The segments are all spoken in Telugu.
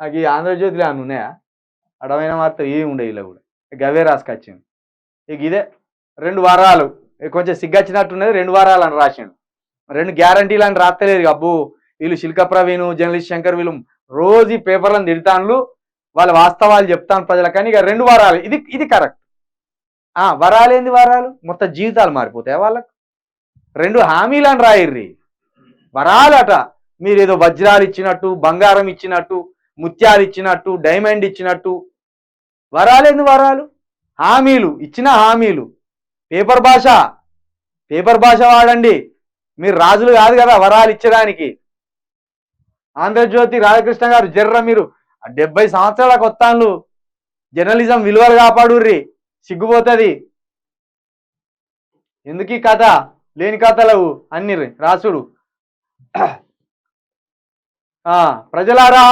నాకు ఈ ఆంధ్రజ్యోతిలో అని ఉన్నాయా అడమైన వార్త ఏమి ఉండే ఇలా కూడా గవే రాసుకొచ్చింది. ఇక ఇదే 2 వారాలు కొంచెం సిగ్గచ్చినట్టున్నది. 2 వారాలు అని రాసిండు. 2 గ్యారంటీలు అని రాస్తలేదు. అబ్బో వీళ్ళు శిల్క ప్రవీణ్ జర్నలిస్ట్ శంకర్ వీళ్ళు రోజు పేపర్లను తిడతాను, వాళ్ళ వాస్తవాలు చెప్తాను ప్రజలకు. కానీ ఇక 2 వారాలు ఇది కరెక్ట్. వరాలేంది వారాలు మొత్తం జీవితాలు మారిపోతాయి వాళ్ళకు. 2 హామీలను రాయిర్రి వరాలట. మీరు ఏదో వజ్రాలు ఇచ్చినట్టు, బంగారం ఇచ్చినట్టు, ముత్యాలు ఇచ్చినట్టు, డైమండ్ ఇచ్చినట్టు. వరాలేంది వరాలు? హామీలు, ఇచ్చిన హామీలు. పేపర్ భాష వాడండి. మీరు రాజులు కాదు కదా వరాలు ఇచ్చడానికి. ఆంధ్రజ్యోతి రాధాకృష్ణ గారు జర్ర మీరు 70 సంవత్సరాలకు వస్తాను జర్నలిజం విలువలు కాపాడుర్రి, సిగ్గుపోతుంది. ఎందుకు ఈ కథ? లేని కథలు అన్ని రాసుడు. ప్రజలారా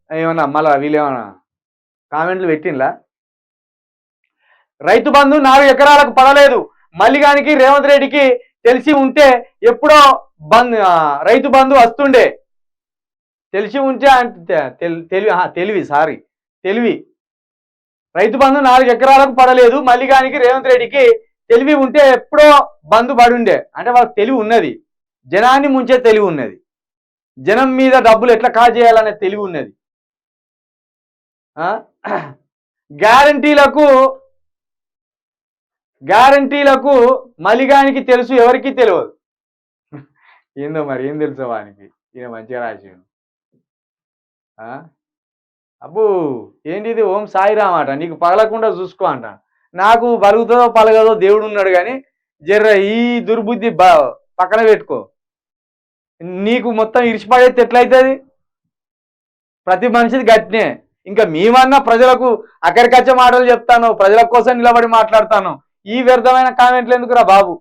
ఏమన్నా మళ్ళా వీళ్ళేమన్నా కామెంట్లు పెట్టిండ్లా? రైతు బంధు 4 ఎకరాలకు పడలేదు. మల్లిగానికి రేవంత్ రెడ్డికి తెలిసి ఉంటే ఎప్పుడో రైతు బంధు వస్తుండే. తెలిసి ఉంటే తెలివి రైతు బంధు 4 ఎకరాలకు పడలేదు. మల్లిగానికి రేవంత్ రెడ్డికి తెలివి ఉంటే ఎప్పుడో బంధు పడుండే. అంటే వాళ్ళకి తెలివి ఉన్నది, జనాన్ని ముంచే తెలివి ఉన్నది, జనం మీద డబ్బులు ఎట్లా కాజేయాలనే తెలివి ఉన్నది. గ్యారంటీలకు మల్లిగానికి తెలుసు, ఎవరికి తెలియదు. ఏందో మరి ఏం తెలుసు వానికి. ఈయన మంచిగా రాసిండు. అబ్బో ఏంటిది ఓం సాయిరామ్ అట, నీకు పగలకుండా చూసుకో అంట. నాకు పలుగుతుందో పలగదో దేవుడు ఉన్నాడు, కానీ జర్ర ఈ దుర్బుద్ధి పక్కన పెట్టుకో. నీకు మొత్తం ఇరిచిపడేది ఎట్లయితుంది? ప్రతి మనిషిది గట్టినే. ఇంకా మేమన్నా ప్రజలకు అక్కడికచ్చ మాటలు చెప్తాను, ప్రజల కోసం నిలబడి మాట్లాడతాను. ఈ వ్యర్థమైన కామెంట్లు ఎందుకురా బాబు?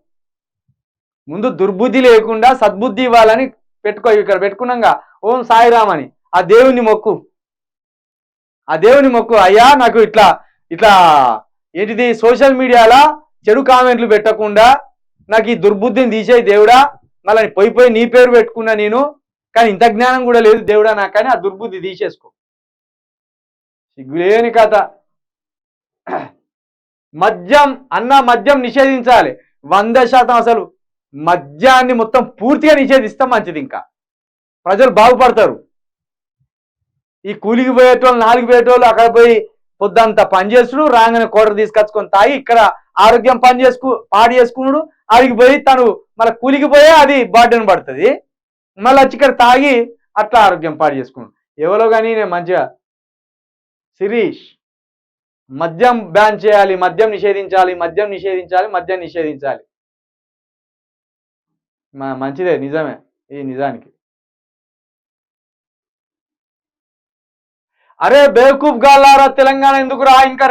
ముందు దుర్బుద్ధి లేకుండా సద్బుద్ధి ఇవ్వాలని పెట్టుకో. ఇక్కడ పెట్టుకున్నాగా ఓం సాయిరామ్ అని ఆ దేవుని మొక్కు. అయ్యా నాకు ఇట్లా ఏంటిది సోషల్ మీడియాలో చెడు కామెంట్లు పెట్టకుండా నాకు ఈ దుర్బుద్ధిని తీసేయి దేవుడా. మళ్ళీ పోయి నీ పేరు పెట్టుకున్నా నేను, కానీ ఇంత జ్ఞానం కూడా లేదు దేవుడా నాకు, కానీ ఆ దుర్బుద్ధి తీసేసుకో. సిగ్గులేని కథ. మద్యం నిషేధించాలి 100%. అసలు మద్యాన్ని మొత్తం పూర్తిగా నిషేధిస్తాం మంచిది, ఇంకా ప్రజలు బాగుపడతారు. ఈ కూలికి పోయేటోళ్ళు 4 పోయేటోళ్ళు అక్కడ పోయి పొద్దంతా పని చేసుడు, రాగానే కోటర్ తీసుకొచ్చుకొని తాగి ఇక్కడ ఆరోగ్యం పాడు చేసుకున్నాడు. అడిగి పోయి తను మళ్ళీ కూలికి పోయే అది బాడీని పడుతుంది, మళ్ళీ వచ్చి ఇక్కడ తాగి అట్లా ఆరోగ్యం పాడు చేసుకున్నాడు. ఎవరో కానీ నేను మంచిగా శిరీష్ మద్యం బ్యాన్ చేయాలి, మద్యం నిషేధించాలి. మంచిదే, నిజమే. ఈ నిజానికి అరే బేవకూఫ్ గాలారా తెలంగాణ ఎందుకురా ఇంకా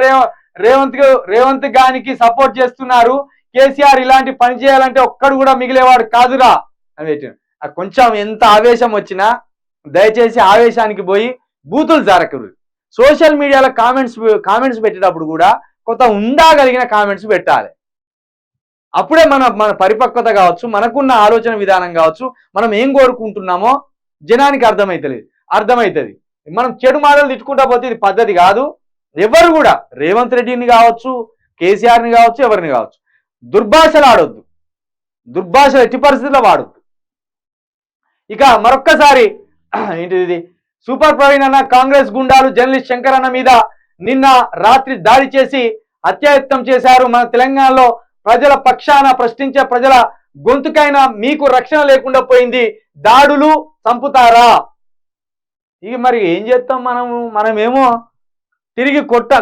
రేవంత్ గానికి సపోర్ట్ చేస్తున్నారు. కేసీఆర్ ఇలాంటి పని చేయాలంటే ఒక్కడు కూడా మిగిలేవాడు కాదురా అని. కొంచెం ఎంత ఆవేశం వచ్చినా దయచేసి ఆవేశానికి పోయి బూతులు జారకూడదు. సోషల్ మీడియాలో కామెంట్స్ పెట్టేటప్పుడు కూడా కొంత ఉండగలిగిన కామెంట్స్ పెట్టాలి. అప్పుడే మన పరిపక్వత కావచ్చు, మనకున్న ఆలోచన విధానం కావచ్చు, మనం ఏం కోరుకుంటున్నామో జనానికి అర్థమవుతుంది. మనం చెడు మాటలు తిట్టుకుంటా పోతే ఇది పద్ధతి కాదు. ఎవరు కూడా రేవంత్ రెడ్డిని కావచ్చు, కేసీఆర్ని కావచ్చు, ఎవరిని కావచ్చు దుర్భాషలు ఆడొద్దు. దుర్భాషలు ఎట్టి పరిస్థితుల్లో వాడొద్దు. ఇక మరొక్కసారి ఏంటిది సూపర్ ప్రవీణ్ అన్న కాంగ్రెస్ గుండాలు జర్నలిస్ట్ శంకర్ అన్న మీద నిన్న రాత్రి దాడి చేసి హత్యాయత్నం చేశారు. మన తెలంగాణలో ప్రజల పక్షాన ప్రశ్నించే ప్రజల గొంతుకైనా మీకు రక్షణ లేకుండా పోయింది. దాడులు చంపుతారా? ఇక మరి ఏం చేస్తాం మనమేమో తిరిగి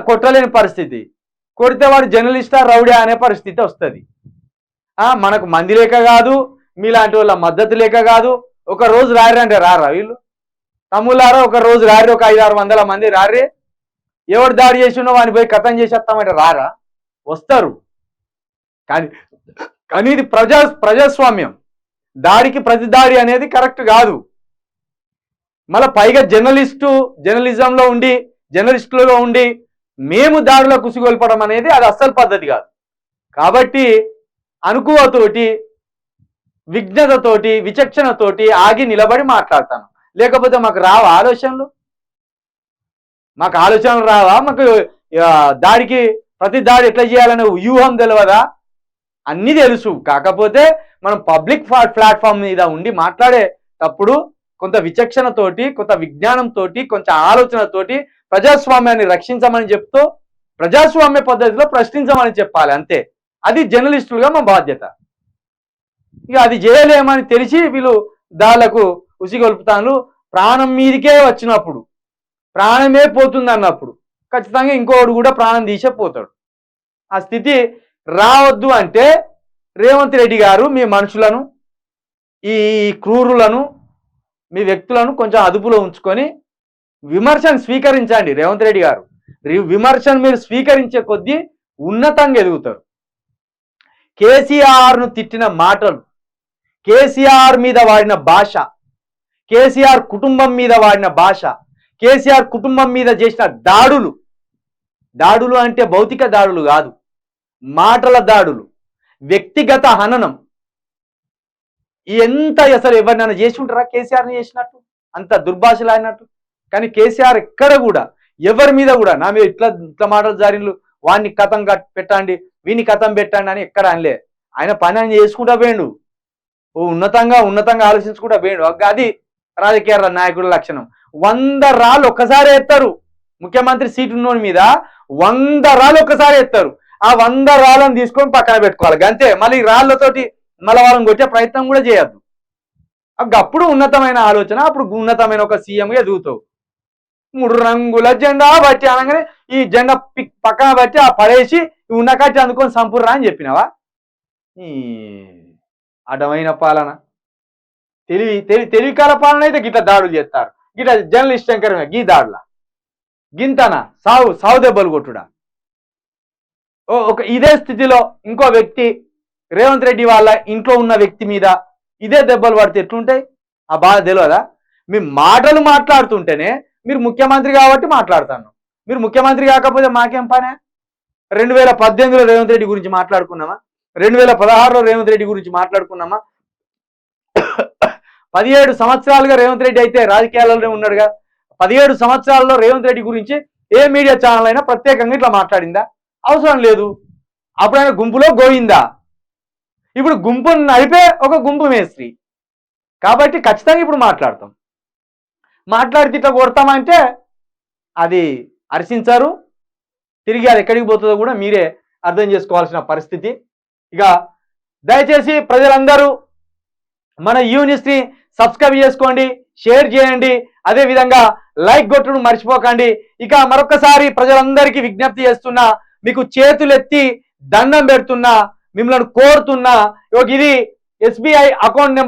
కొట్టలేని పరిస్థితి. కొడితే వాడు జర్నలిస్టా రౌడియా అనే పరిస్థితి వస్తుంది. మనకు మంది లేక కాదు, మీలాంటి వాళ్ళ మద్దతు లేక కాదు. ఒక రోజు రారి అంటే రారా వీళ్ళు? తమ్ముళ్ళారా ఒక రోజు రారి, ఒక 500-600 మంది రారి. ఎవరు దాడి చేసినో వాడిని పోయి కథం చేసేస్తామంటే రారా? వస్తారు. కానీ ఇది ప్రజాస్వామ్యం. దాడికి ప్రతి దాడి అనేది కరెక్ట్ కాదు. మళ్ళీ పైగా జర్నలిస్టులలో ఉండి మేము దాడిలో కుసిగొల్పడం అనేది అది అస్సలు పద్ధతి కాదు. కాబట్టి అనుకువతోటి, విజ్ఞతతోటి, విచక్షణతోటి ఆగి నిలబడి మాట్లాడతాను. లేకపోతే మాకు రావు ఆలోచనలు. మాకు ఆలోచనలు రావా? మాకు దాడికి ప్రతి దాడి ఎట్లా చేయాలనే వ్యూహం తెలియదా? అన్నీ తెలుసు. కాకపోతే మనం పబ్లిక్ ప్లాట్ఫామ్ మీద ఉండి మాట్లాడేటప్పుడు కొంత విచక్షణతోటి, కొంత విజ్ఞానంతో, కొంచెం ఆలోచనతోటి ప్రజాస్వామ్యాన్ని రక్షించమని చెప్తూ ప్రజాస్వామ్య పద్ధతిలో ప్రశ్నించమని చెప్పాలి అంతే. అది జర్నలిస్టులుగా మా బాధ్యత. ఇక అది చేయలేమని తెలిసి వీళ్ళు దాళ్లకు ఉసిగొల్పుతాను. ప్రాణం మీదికే వచ్చినప్పుడు, ప్రాణమే పోతుంది అన్నప్పుడు ఖచ్చితంగా ఇంకోడు కూడా ప్రాణం తీసే పోతాడు. ఆ స్థితి రావద్దు అంటే రేవంత్ రెడ్డి గారు మీ మనుషులను, ఈ క్రూరులను, మీ వ్యక్తులను కొంచెం అదుపులో ఉంచుకొని విమర్శను స్వీకరించండి. రేవంత్ రెడ్డి గారు విమర్శను మీరు స్వీకరించే కొద్దీ ఉన్నతంగా ఎదుగుతారు. కేసీఆర్ను తిట్టిన మాటలు, కేసీఆర్ మీద వాడిన భాష, కేసీఆర్ కుటుంబం మీద వాడిన భాష, కేసీఆర్ కుటుంబం మీద చేసిన దాడులు అంటే భౌతిక దాడులు కాదు, మాటల దాడులు, వ్యక్తిగత హననం. ఎంత అసలు ఎవరినైనా చేసి ఉంటారా కేసీఆర్ని చేసినట్టు, అంత దుర్భాషలాడినట్టు? కానీ కేసీఆర్ ఎక్కడ కూడా ఎవరి మీద కూడా నా మీద ఇట్లా మాటలు జారిన్లు, వాడిని కథం పెట్టండి, వీని కథం పెట్టండి అని ఎక్కడ అనలే. ఆయన పని ఆయన చేసుకుంటా పోయిండు, ఉన్నతంగా ఆలోచించుకుంటా పోయిండు. అది రాజకీయ నాయకుల లక్షణం. 100 రాళ్ళు ఒక్కసారి ఎత్తారు. ముఖ్యమంత్రి సీటు ఉన్నోని మీద 100 రాళ్ళు ఒక్కసారి ఎత్తారు. ఆ 100 రాళ్ళను తీసుకొని పక్కన పెట్టుకోవాలి అంతే. మళ్ళీ రాళ్లతోటి మళ్ళీ వాళ్ళని కొట్టే ప్రయత్నం కూడా చేయొద్దు. అప్పుడు ఉన్నతమైన ఆలోచన, అప్పుడు ఉన్నతమైన ఒక సీఎంగా ఎదుగుతావు. 3 రంగుల జెండా బట్టి అనగానే ఈ జెండా పక్కన బట్టి ఆ పడేసి ఉన్న కట్టి అందుకొని సంపూర్ణ అని చెప్పినావా? ఈ అడ్డమైన పాలన, తెలివికాల పాలన అయితే గిట్ల దాడులు చేస్తారు. గిట్ల జర్నలిస్ట్ శంకరమే గీ దాడుల గింతనా సావు దెబ్బలు కొట్టుడా. ఇదే స్థితిలో ఇంకో వ్యక్తి రేవంత్ రెడ్డి వాళ్ళ ఇంట్లో ఉన్న వ్యక్తి మీద ఇదే దెబ్బలు పడితే ఎట్లుంటాయి? ఆ బాధ తెలియదా? మీ మాటలు మాట్లాడుతుంటేనే మీరు ముఖ్యమంత్రి కాబట్టి మాట్లాడతాను. మీరు ముఖ్యమంత్రి కాకపోతే మాకేం పనే? 2018లో రేవంత్ రెడ్డి గురించి మాట్లాడుకున్నామా? 2016లో రేవంత్ రెడ్డి గురించి మాట్లాడుకున్నామా? 17 సంవత్సరాలుగా రేవంత్ రెడ్డి అయితే రాజకీయాలలోనే ఉన్నాడుగా. 17 సంవత్సరాల్లో రేవంత్ రెడ్డి గురించి ఏ మీడియా ఛానల్ అయినా ప్రత్యేకంగా ఇట్లా మాట్లాడిందా? అవసరం లేదు. అప్పుడైనా గుంపులో గోయిందా? ఇప్పుడు గుంపును నడిపే ఒక గుంపు మేస్త్రి కాబట్టి ఖచ్చితంగా ఇప్పుడు మాట్లాడతాం. మాట్లాడితే ఇట్లా కొడతామంటే అది హర్షించారు. తిరిగి అది ఎక్కడికి పోతుందో కూడా మీరే అర్థం చేసుకోవాల్సిన పరిస్థితి. ఇక దయచేసి ప్రజలందరూ మన యూనిస్ని సబ్స్క్రైబ్ చేసుకోండి, షేర్ చేయండి, అదేవిధంగా లైక్ కొట్టడం మర్చిపోకండి. ఇక మరొకసారి ప్రజలందరికీ విజ్ఞప్తి చేస్తున్నా, మీకు చేతులెత్తి దండం పెడుతున్నా, మిమ్మల్ని కోరుతున్నా, ఇది SBI అకౌంట్ నెంబర్